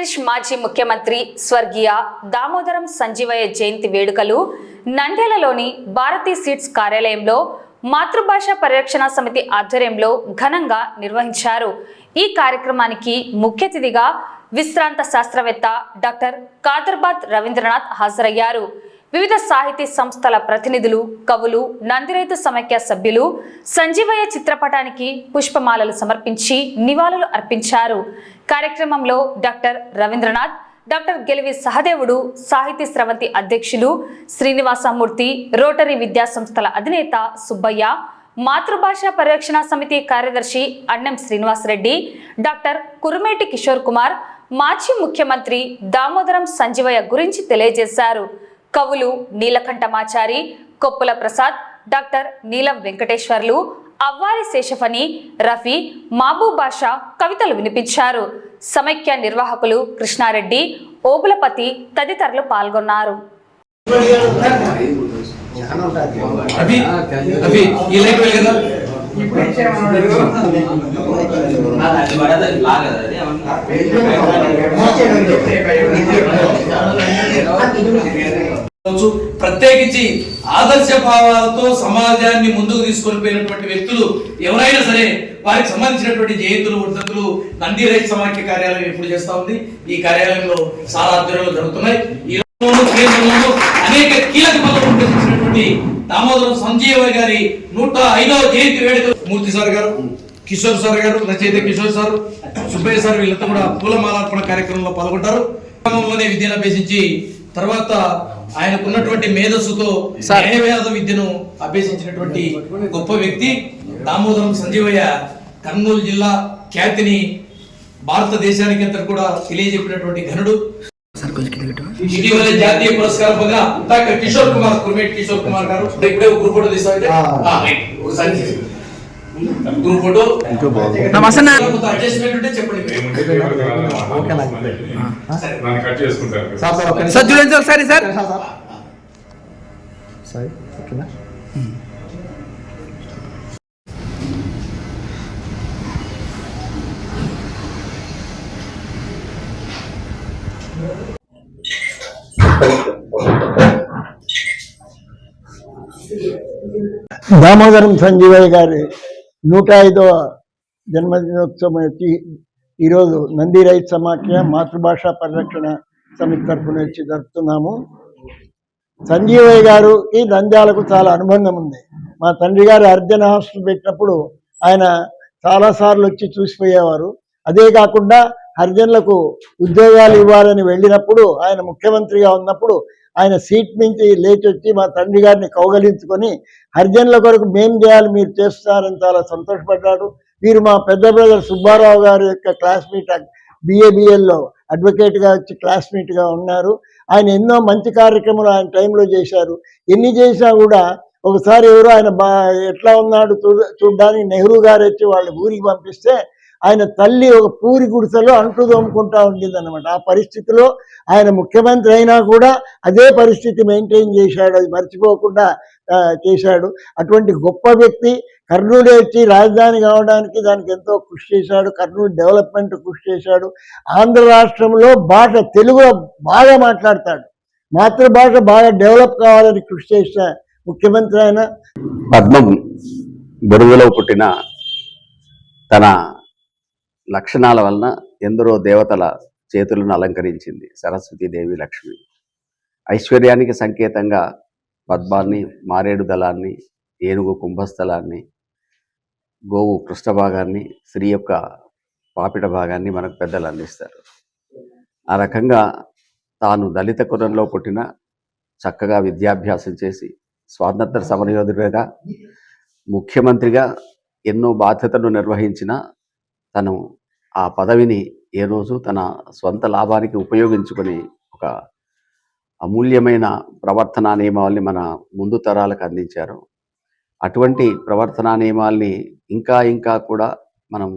ఆంధ్రప్రదేశ్ మాజీ ముఖ్యమంత్రి స్వర్గీయ దామోదరం సంజీవయ్య జయంతి వేడుకలు నంద్యాలలోని భారతీ సీడ్స్ కార్యాలయంలో మాతృభాష పరిరక్షణ సమితి ఆధ్వర్యంలో ఘనంగా నిర్వహించారు. ఈ కార్యక్రమానికి ముఖ్య అతిథిగా విశ్రాంత శాస్త్రవేత్త డాక్టర్ కాదర్బాద్ రవీంద్రనాథ్ హాజరయ్యారు. వివిధ సాహితీ సంస్థల ప్రతినిధులు, కవులు, నందిరైతు సమైక్య సభ్యులు సంజీవయ్య చిత్రపటానికి పుష్పమాలలు సమర్పించి నివాళులు అర్పించారు. కార్యక్రమంలో డాక్టర్ రవీంద్రనాథ్, డాక్టర్ గెలివి సహదేవుడు, సాహితీ స్రవంతి అధ్యక్షులు శ్రీనివాసమూర్తి, రోటరీ విద్యా సంస్థల అధినేత సుబ్బయ్య, మాతృభాష పరిరక్షణ సమితి కార్యదర్శి అన్నం శ్రీనివాసరెడ్డి, డాక్టర్ కురుమేటి కిషోర్ కుమార్ మాజీ ముఖ్యమంత్రి దామోదరం సంజీవయ్య గురించి తెలియజేశారు. కవులు నీలకంఠమాచారి, కొప్పుల ప్రసాద్, డాక్టర్ నీలం వెంకటేశ్వర్లు, అవ్వారి శేషఫని, రఫీ, మహబూబ్ బాషా కవితలు వినిపించారు. సమైక్య నిర్వాహకులు కృష్ణారెడ్డి, ఓబులపతి తదితరులు పాల్గొన్నారు. ప్రత్యేకించి ఆదర్శ భావాలతో సమాజాన్ని ముందుకు తీసుకొని పోయినటువంటి వ్యక్తులు ఎవరైనా సరే వారికి సంబంధించినటువంటి జయంతులు, వర్ధంతులు నంది రైతు సమాఖ్య కార్యాలయం ఎప్పుడు చేస్తా ఉంది. ఈ కార్యాలయంలో చాలా ఆధ్వర్యంలో జరుగుతున్నాయి. ఈ కేంద్రంలో అనేక కీలక పదవులు నిర్వహించినటువంటి దామోదరం సంజీవయ్య గారి 105వ జయంతి వేడుక మూర్తి సార్ గారు, కిషోర్ సార్ గారు, రచయిత కిషోర్ సార్, సుబ్బయ్య సార్ వీళ్ళంతా కూడా పూలమాలార్పణ కార్యక్రమంలో పాల్గొంటారు. క్రమంలోనే విద్యను అభ్యసించి తర్వాత ఆయనకున్నటువంటి మేధస్సుతో న్యాయవేద విద్యను అభ్యసించినటువంటి గొప్ప వ్యక్తి దామోదరం సంజీవయ్య. కర్నూలు జిల్లా ఖ్యాతిని భారతదేశానికి అంతా కూడా తెలియజెప్పినటువంటి ఘనుడు. ఇటీవల జాతీయ పురస్కారం పొందిన డాక్టర్ కిషోర్ కుమార్, కురుమేటి కిషోర్ కుమార్ గారు ఇప్పుడే గ్రూప్ ఫోటో తీసుకోండి. గ్రూప్ ఫోటో అడ్జస్ట్మెంట్ ఉంటే చెప్పండి. ఒకసారి సార్ దామోదరం సంజీవయ్య గారి 105వ జన్మదినోత్సవం ఈరోజు నంది రైతు సమాఖ్య మాతృభాష పరిరక్షణ సమితి తరఫున వచ్చి జరుపుతున్నాము. సంజీవయ్య గారికి నంద్యాలకు చాలా అనుబంధం ఉంది. మా తండ్రి గారు హరిజన హాస్టల్ పెట్టినప్పుడు ఆయన చాలాసార్లు వచ్చి చూసిపోయేవారు. అదే కాకుండా హరిజనులకు ఉద్యోగాలు ఇవ్వాలని వెళ్ళినప్పుడు, ఆయన ముఖ్యమంత్రిగా ఉన్నప్పుడు ఆయన సీట్ నుంచి లేచి వచ్చి మా తండ్రి గారిని కౌగలించుకొని హరిజనుల కొరకు మేం చేయాలి, మీరు చేస్తున్నారని చాలా సంతోషపడ్డాడు. వీరు మా పెద్ద బ్రదర్ సుబ్బారావు గారి యొక్క క్లాస్మేట్, బిఏబిఎల్లో అడ్వకేట్గా వచ్చి క్లాస్మేట్గా ఉన్నారు. ఆయన ఎన్నో మంచి కార్యక్రమాలు ఆయన టైంలో చేశారు. ఎన్ని చేసినా కూడా ఒకసారి ఎవరో ఆయన ఎట్లా ఉన్నాడు చూడ్డానికి నెహ్రూ గారు వచ్చి వాళ్ళ ఊరికి పంపిస్తే ఆయన తల్లి ఒక పూరి గుడిసెలో అంట్లు తోముకుంటా ఉండిందన్నమాట. ఆ పరిస్థితిలో ఆయన ముఖ్యమంత్రి అయినా కూడా అదే పరిస్థితి మెయింటైన్ చేశాడు, అది మర్చిపోకుండా చేశాడు. అటువంటి గొప్ప వ్యక్తి కర్నూలు వచ్చి రాజధాని కావడానికి దానికి ఎంతో కృషి చేశాడు. కర్నూలు డెవలప్మెంట్ కృషి చేశాడు. ఆంధ్ర రాష్ట్రంలో భాష తెలుగులో బాగా మాట్లాడతాడు. మాతృభాష బాగా డెవలప్ కావాలని కృషి చేసిన ముఖ్యమంత్రి ఆయన. పద్మం బొరుగులో పుట్టిన తన లక్షణాల వలన ఎందరో దేవతల చేతులను అలంకరించింది సరస్వతీదేవి లక్ష్మి. ఐశ్వర్యానికి సంకేతంగా పద్మాన్ని, మారేడు దళాన్ని, ఏనుగు కుంభస్థలాన్ని, గోవు పృష్ఠభాగాన్ని, స్త్రీ యొక్క పాపిట భాగాన్ని మనకు పెద్దలు అందిస్తారు. ఆ రకంగా తాను దళిత కులంలో పుట్టిన, చక్కగా విద్యాభ్యాసం చేసి స్వాతంత్ర సమరయోధుడిగా, ముఖ్యమంత్రిగా ఎన్నో బాధ్యతలు నిర్వహించిన తను ఆ పదవిని ఏ రోజు తన స్వంత లాభానికి ఉపయోగించుకొని ఒక అమూల్యమైన ప్రవర్తనా నియమాల్ని మన ముందు తరాలకు అందించారు. అటువంటి ప్రవర్తనా నియమాల్ని ఇంకా ఇంకా కూడా మనం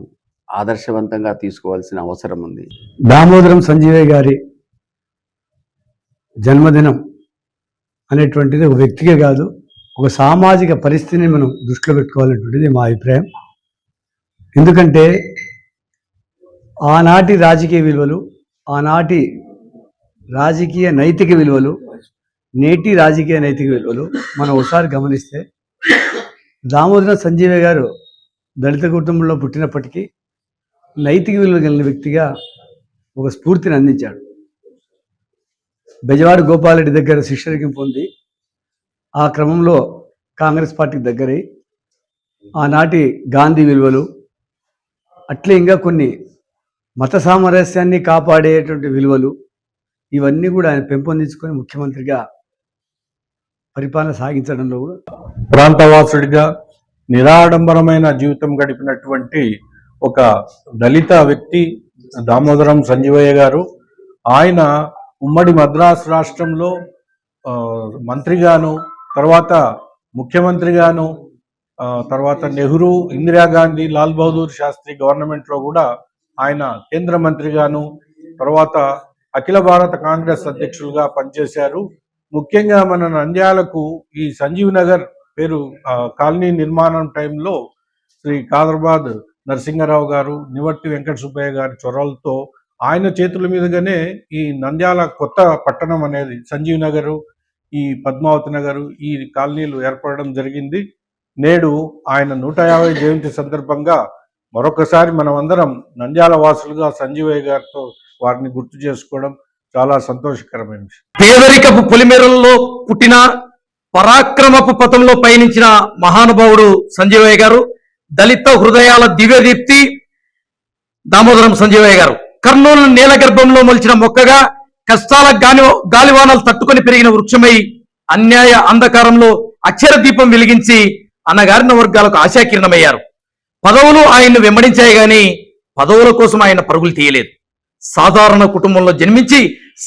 ఆదర్శవంతంగా తీసుకోవాల్సిన అవసరం ఉంది. దామోదరం సంజీవయ్య గారి జన్మదినం అనేటువంటిది ఒక వ్యక్తికే కాదు, ఒక సామాజిక పరిస్థితిని మనం దృష్టిలో పెట్టుకోవాలనేటువంటిది మా అభిప్రాయం. ఎందుకంటే ఆనాటి రాజకీయ విలువలు, ఆనాటి రాజకీయ నైతిక విలువలు, నేటి రాజకీయ నైతిక విలువలు మనం ఒకసారి గమనిస్తే, దామోదరం సంజీవయ్య గారు దళిత కుటుంబంలో పుట్టినప్పటికీ నైతిక విలువలు కలిగిన వ్యక్తిగా ఒక స్ఫూర్తిని అందించాడు. బెజవాడ గోపాలరెడ్డి దగ్గర శిష్యరికం పొంది ఆ క్రమంలో కాంగ్రెస్ పార్టీకి దగ్గరై ఆనాటి గాంధీ విలువలు, అట్లే ఇంకా కొన్ని మత సామరస్యాన్ని కాపాడేటువంటి విలువలు, ఇవన్నీ కూడా ఆయన పెంపొందించుకొని ముఖ్యమంత్రిగా పరిపాలన సాగించడంలో కూడా ప్రాంతవాసుడిగా నిరాడంబరమైన జీవితం గడిపినటువంటి ఒక దళిత వ్యక్తి దామోదరం సంజీవయ్య గారు. ఆయన ఉమ్మడి మద్రాసు రాష్ట్రంలో మంత్రిగాను, తర్వాత ముఖ్యమంత్రిగాను, తర్వాత నెహ్రూ, ఇందిరాగాంధీ, లాల్ బహదూర్ శాస్త్రి గవర్నమెంట్లో కూడా ఆయన కేంద్ర మంత్రిగాను, తర్వాత అఖిల భారత కాంగ్రెస్ అధ్యక్షులుగా పనిచేశారు. ముఖ్యంగా మన నంద్యాలకు ఈ సంజీవ్ నగర్ పేరు కాలనీ నిర్మాణం టైంలో శ్రీ కాదర్బాద్ నరసింహారావు గారు, నివర్తి వెంకట సుబ్బయ్య గారి చొరవలతో ఆయన చేతుల మీదుగానే ఈ నంద్యాల కొత్త పట్టణం అనేది సంజీవ్ నగరు, ఈ పద్మావతి నగరు, ఈ కాలనీలు ఏర్పడడం జరిగింది. నేడు ఆయన 150 జయంతి సందర్భంగా మరొకసారి మనమందరం నంద్యాల వాసులుగా సంజీవయ్య గారితో వారిని గుర్తు చేసుకోవడం చాలా సంతోషకరమైన విషయం. పేదరికపు పొలిమేరల్లో పుట్టిన, పరాక్రమపు పథంలో పయనించిన మహానుభావుడు సంజీవయ్య గారు. దళిత హృదయాల దివ్యదీప్తి దామోదరం సంజీవయ్య గారు. కర్నూలు నేల గర్భంలో మొలిచిన మొక్కగా, కష్టాల గాలివానలు తట్టుకొని పెరిగిన వృక్షమై, అన్యాయ అంధకారంలో అక్షర దీపం వెలిగించి అన్నగారిన వర్గాలకు ఆశాకిరణమయ్యారు. పదవులు ఆయన్ను వెంబడించాయి గాని పదవుల కోసం ఆయన పరుగులు తీయలేదు. సాధారణ కుటుంబంలో జన్మించి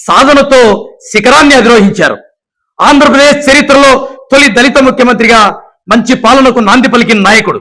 సాధనతో శిఖరాన్ని అధిరోహించారు. ఆంధ్రప్రదేశ్ చరిత్రలో తొలి దళిత ముఖ్యమంత్రిగా మంచి పాలనకు నాంది పలికిన నాయకుడు.